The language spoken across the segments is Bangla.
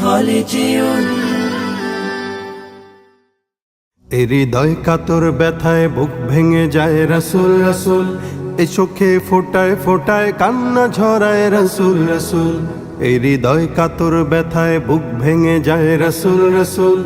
খালিজিউন। এ হৃদয় কাতর ব্যথায় বুক ভেঙে যায় রাসূল রাসূল, এ চোখে ফোটায় ফোটায় কান্না ঝরায় রাসূল রাসূল। এই হৃদয় কাতর ব্যথায় বুক ভেঙে যায় রাসূল রাসূল,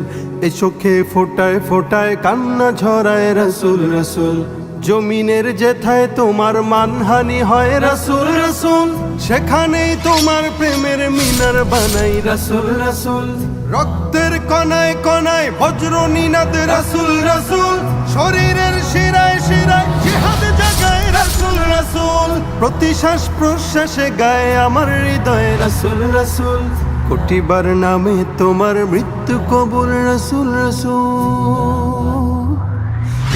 এ চোখে ফোটায় ফোটায় কান্না ঝরায় রাসূল রাসূল। জমিনের যেথায় তোমার মানহানি হয় রাসূল রাসূল, সেখানেই তোমার প্রেমের মিনার বানাই রাসূল রাসূল। রক্তের কণায় কণায় বজ্র নিনাদ রাসূল রাসূল, শরীরের শিরায় শিরায় জিহাদ জাগায় রাসূল রাসূল। প্রতি শ্বাস প্রশ্বাসে গায় আমার হৃদয় রাসূল রাসূল, কোটিবার নামে তোমার মৃত্যু কবুল রাসূল রাসূল।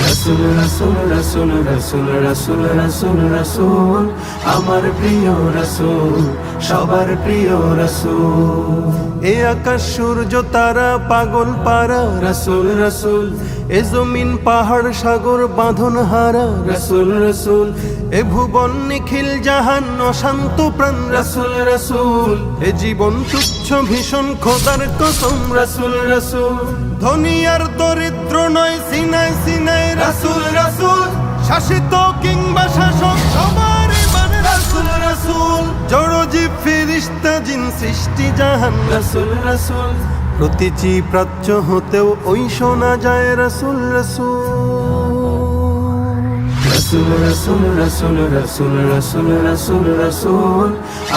রাসূল রাসূল রাসূল রাসূল রাসূল রাসূল রাসূল, আমার প্রিয় রাসূল, সবার প্রিয় রাসূল। এ আকাশ সূর্য তারা পাগল পারা রাসূল রাসূল, এ জমিন পাহাড় সাগর বাঁধন হারা রাসূল রাসূল। এ ভুবন নিখিল জাহান অশান্ত প্রাণ রাসূল রাসূল, এ জীবন তুচ্ছ ভীষণ খোদার কসম রাসূল রাসূল। ধনী আর দরিদ্র নয় সিনায় সিনায় রাসূল রাসূল, শাসিত কিংবা শাসক সবার ইমান রাসূল রাসূল। জড়জীব ফেরেশতা জিন সৃষ্টি জাহান রাসূল রাসূল, প্রতিটি প্রাচ্য হতেও ওই শোনা যায় রাসূল রাসূল। রাসূল রাসূল রাসূল রাসূল রাসূল রাসূল রাসূল,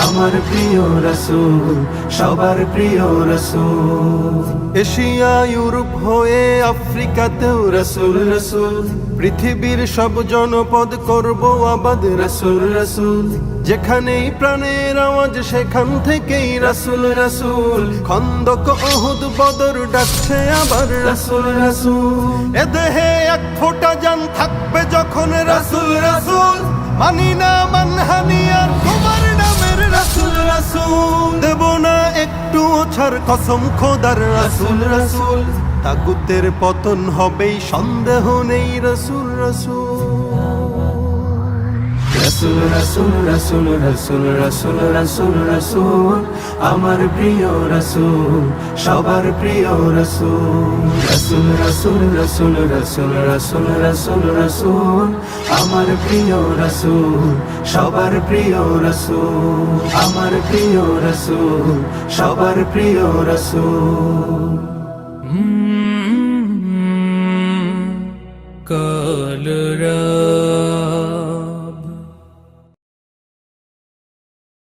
আমার প্রিয় রাসূল, সবার প্রিয় রাসূল। এশিয়া ইউরোপ হয়ে আফ্রিকাতেও রাসূল রাসূল, পৃথিবীর সব জনপদ করব আবাদ রাসূল রাসূল। যেখানেই প্রাণের আওয়াজ সেখান থেকেই রাসূল রাসূল, খন্দক উহুদ বদর ডাকছে আবার রাসূল রাসূল। এ দেহে এক ফোঁটা জান থাকবে যখন রাসূল রাসূল, মানি না মানহানি আর তোমার নামের রাসূল রাসূল। দেব না একটু ছাড় কসম খোদার রাসূল রাসূল, তাগুতের পতন হবেই সন্দেহ নেই রাসূল রাসূল। রাসূল রাসূল রাসূল রাসূল রাসূল রাসূল রাসূল, আমার প্রিয় রাসূল, সবার প্রিয় রাসূল। রাসূল রাসূল রাসূল রাসূল রাসূল রাসূল রাসূল, আমার প্রিয় রাসূল, সবার প্রিয় রাসূল। আমার প্রিয় রাসূল, সবার প্রিয় রাসূল। কাল